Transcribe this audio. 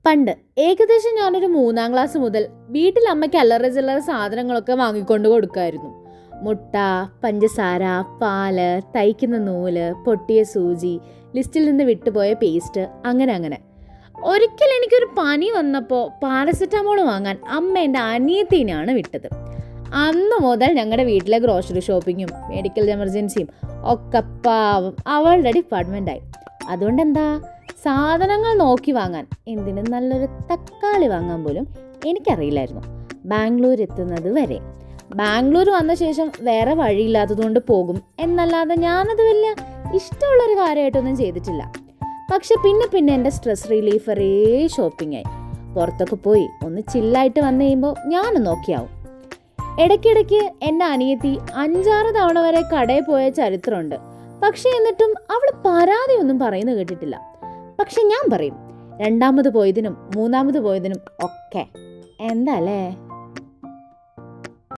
പണ്ട് ഏകദേശം ഞാനൊരു 3-ാം ക്ലാസ് മുതൽ വീട്ടിൽ അമ്മയ്ക്ക് അല്ലറ ചില്ലറ സാധനങ്ങളൊക്കെ വാങ്ങിക്കൊണ്ട് കൊടുക്കുമായിരുന്നു. മുട്ട, പഞ്ചസാര, പാല്, തയ്ക്കുന്ന നൂല്, പൊട്ടിയ സൂചി, ലിസ്റ്റിൽ നിന്ന് വിട്ടുപോയ പേസ്റ്റ്, അങ്ങനെ അങ്ങനെ. ഒരിക്കൽ എനിക്കൊരു പനി വന്നപ്പോൾ പാരസെറ്റമോൾ വാങ്ങാൻ അമ്മ എൻ്റെ അനിയത്തിനെയാണ് വിട്ടത്. അന്ന് മുതൽ ഞങ്ങളുടെ വീട്ടിലെ ഗ്രോസറി ഷോപ്പിങ്ങും മെഡിക്കൽ എമർജൻസിയും ഒക്കെ പാവം അവളുടെ ഡിപ്പാർട്ട്മെൻറ്റായി. അതുകൊണ്ടെന്താ, സാധനങ്ങൾ നോക്കി വാങ്ങാൻ, എന്തിനും നല്ലൊരു തക്കാളി വാങ്ങാൻ പോലും എനിക്കറിയില്ലായിരുന്നു, ബാംഗ്ലൂർ എത്തുന്നത് വരെ. ബാംഗ്ലൂർ വന്ന ശേഷം വേറെ വഴിയില്ലാത്തതുകൊണ്ട് പോകും എന്നല്ലാതെ ഞാനത് വലിയ ഇഷ്ടമുള്ളൊരു കാര്യമായിട്ടൊന്നും ചെയ്തിട്ടില്ല. പക്ഷെ പിന്നെ എൻ്റെ സ്ട്രെസ് റിലീഫറേ ഷോപ്പിംഗ് ആയി. പുറത്തൊക്കെ പോയി ഒന്ന് ചില്ലായിട്ട് വന്നു കഴിയുമ്പോൾ ഞാനും നോക്കിയാവും. ഇടയ്ക്കിടയ്ക്ക് എൻ്റെ അനിയത്തി 5-6 തവണ വരെ കടയിൽ പോയ ചരിത്രമുണ്ട്. പക്ഷെ എന്നിട്ടും അവൾ പരാതിയൊന്നും പറയുന്നത് കേട്ടിട്ടില്ല. പക്ഷെ ഞാൻ പറയും, 2ാമത് പോയതിനും 3ാമത് പോയതിനും ഒക്കെ. എന്താ അല്ലേ?